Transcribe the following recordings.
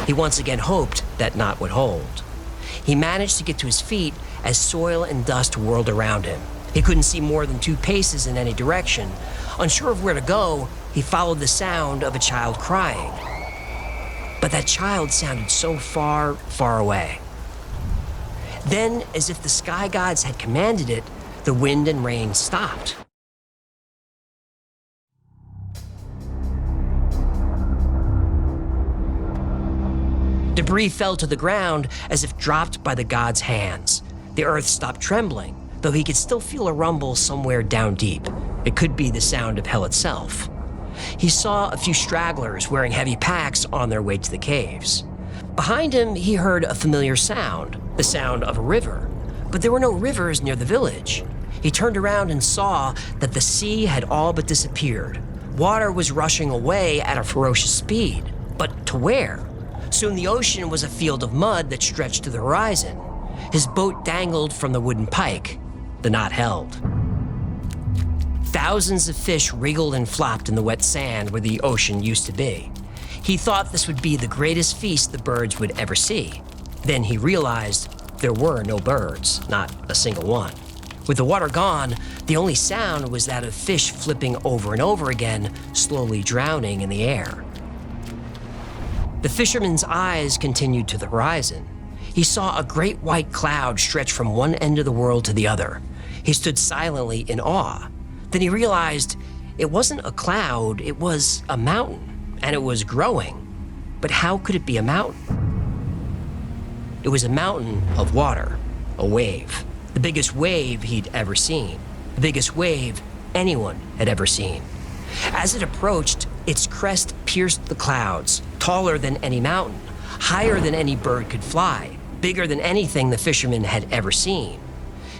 He once again hoped that not would hold. He managed to get to his feet as soil and dust whirled around him. He couldn't see more than 2 paces in any direction. Unsure of where to go, he followed the sound of a child crying. But that child sounded so far, far away. Then, as if the sky gods had commanded it, the wind and rain stopped. Debris fell to the ground as if dropped by the gods' hands. The earth stopped trembling, though he could still feel a rumble somewhere down deep. It could be the sound of hell itself. He saw a few stragglers wearing heavy packs on their way to the caves. Behind him, he heard a familiar sound, the sound of a river. But there were no rivers near the village. He turned around and saw that the sea had all but disappeared. Water was rushing away at a ferocious speed. But to where? Soon the ocean was a field of mud that stretched to the horizon. His boat dangled from the wooden pike. The knot held. Thousands of fish wriggled and flopped in the wet sand where the ocean used to be. He thought this would be the greatest feast the birds would ever see. Then he realized there were no birds, not a single one. With the water gone, the only sound was that of fish flipping over and over again, slowly drowning in the air. The fisherman's eyes continued to the horizon. He saw a great white cloud stretch from one end of the world to the other. He stood silently in awe. Then he realized it wasn't a cloud, it was a mountain, and it was growing. But how could it be a mountain? It was a mountain of water, a wave. The biggest wave he'd ever seen. The biggest wave anyone had ever seen. As it approached, its crest pierced the clouds, taller than any mountain, higher than any bird could fly, bigger than anything the fisherman had ever seen.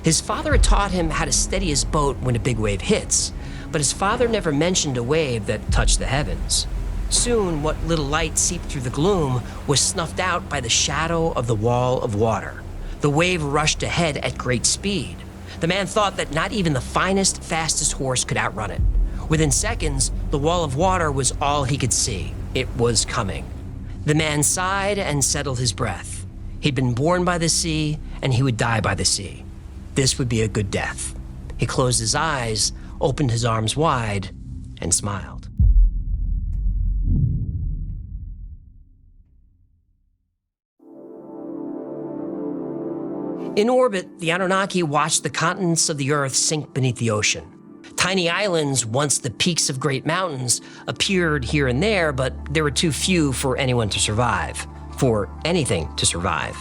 His father had taught him how to steady his boat when a big wave hits, but his father never mentioned a wave that touched the heavens. Soon, what little light seeped through the gloom was snuffed out by the shadow of the wall of water. The wave rushed ahead at great speed. The man thought that not even the finest, fastest horse could outrun it. Within seconds, the wall of water was all he could see. It was coming. The man sighed and settled his breath. He'd been born by the sea, and he would die by the sea. This would be a good death. He closed his eyes, opened his arms wide, and smiled. In orbit, the Anunnaki watched the continents of the Earth sink beneath the ocean. Tiny islands, once the peaks of great mountains, appeared here and there, but there were too few for anyone to survive, for anything to survive.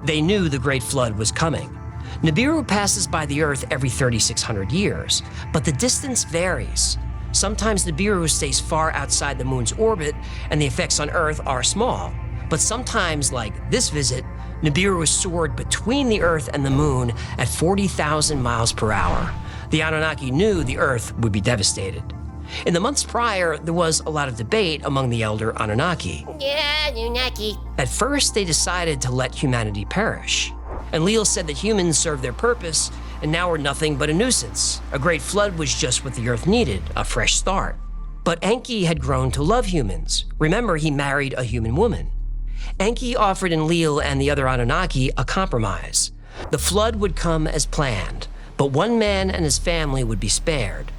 They knew the Great Flood was coming. Nibiru passes by the Earth every 3,600 years, but the distance varies. Sometimes Nibiru stays far outside the moon's orbit, and the effects on Earth are small. But sometimes, like this visit, Nibiru soared between the Earth and the moon at 40,000 miles per hour. The Anunnaki knew the Earth would be devastated. In the months prior, there was a lot of debate among the elder Anunnaki. Yeah, Anunnaki. At first, they decided to let humanity perish. Enlil said that humans served their purpose and now were nothing but a nuisance. A great flood was just what the Earth needed, a fresh start. But Enki had grown to love humans. Remember, he married a human woman. Enki offered Enlil and the other Anunnaki a compromise. The flood would come as planned, but one man and his family would be spared.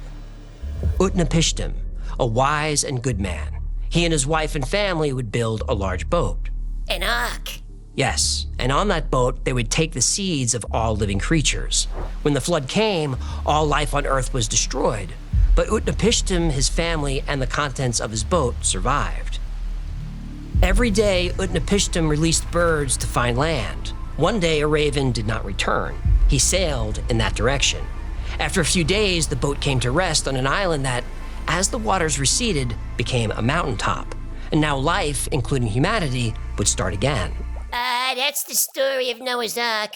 Utnapishtim, a wise and good man. He and his wife and family would build a large boat. An ark. Yes, and on that boat, they would take the seeds of all living creatures. When the flood came, all life on Earth was destroyed, but Utnapishtim, his family, and the contents of his boat survived. Every day, Utnapishtim released birds to find land. One day, a raven did not return. He sailed in that direction. After a few days, the boat came to rest on an island that, as the waters receded, became a mountaintop. And now life, including humanity, would start again. That's the story of Noah's Ark.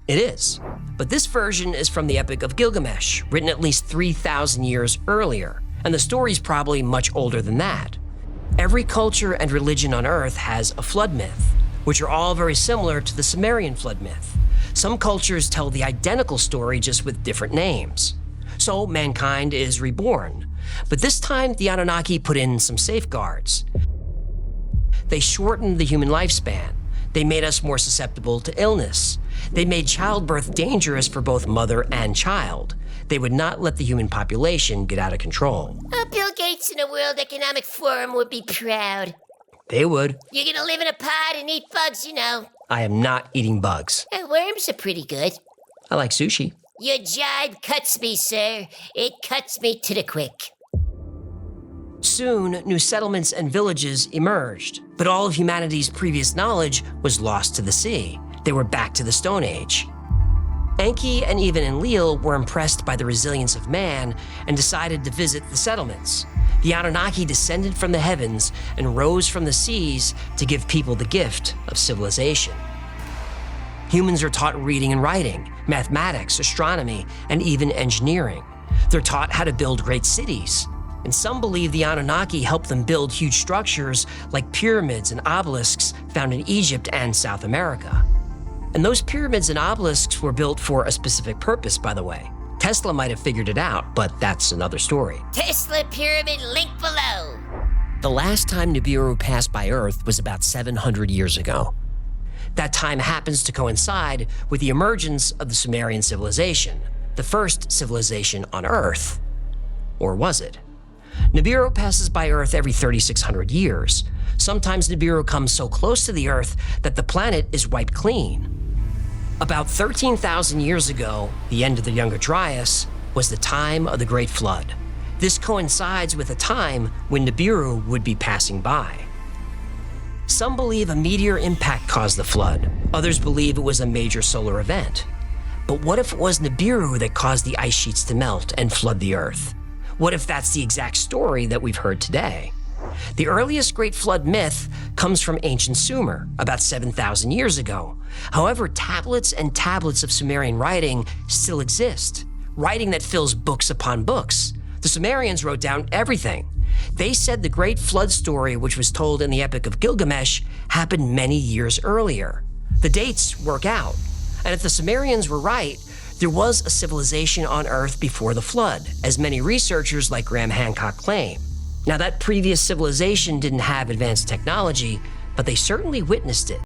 It is. But this version is from the Epic of Gilgamesh, written at least 3,000 years earlier. And the story's probably much older than that. Every culture and religion on Earth has a flood myth, which are all very similar to the Sumerian flood myth. Some cultures tell the identical story just with different names. So mankind is reborn. But this time, the Anunnaki put in some safeguards. They shortened the human lifespan. They made us more susceptible to illness. They made childbirth dangerous for both mother and child. They would not let the human population get out of control. Bill Gates and the World Economic Forum would be proud. They would. You're gonna live in a pod and eat bugs, you know. I am not eating bugs. Worms are pretty good. I like sushi. Your jibe cuts me, sir. It cuts me to the quick. Soon, new settlements and villages emerged, but all of humanity's previous knowledge was lost to the sea. They were back to the Stone Age. Enki and even Enlil were impressed by the resilience of man and decided to visit the settlements. The Anunnaki descended from the heavens and rose from the seas to give people the gift of civilization. Humans are taught reading and writing, mathematics, astronomy, and even engineering. They're taught how to build great cities. And some believe the Anunnaki helped them build huge structures like pyramids and obelisks found in Egypt and South America. And those pyramids and obelisks were built for a specific purpose, by the way. Tesla might have figured it out, but that's another story. Tesla pyramid link below. The last time Nibiru passed by Earth was about 700 years ago. That time happens to coincide with the emergence of the Sumerian civilization, the first civilization on Earth. Or was it? Nibiru passes by Earth every 3,600 years. Sometimes Nibiru comes so close to the Earth that the planet is wiped clean. About 13,000 years ago, the end of the Younger Dryas, was the time of the Great Flood. This coincides with a time when Nibiru would be passing by. Some believe a meteor impact caused the flood. Others believe it was a major solar event. But what if it was Nibiru that caused the ice sheets to melt and flood the Earth? What if that's the exact story that we've heard today? The earliest Great Flood myth comes from ancient Sumer, about 7,000 years ago. However, tablets and tablets of Sumerian writing still exist, writing that fills books upon books. The Sumerians wrote down everything. They said the Great Flood story, which was told in the Epic of Gilgamesh, happened many years earlier. The dates work out. And if the Sumerians were right, there was a civilization on Earth before the flood, as many researchers like Graham Hancock claim. Now, that previous civilization didn't have advanced technology, but they certainly witnessed it.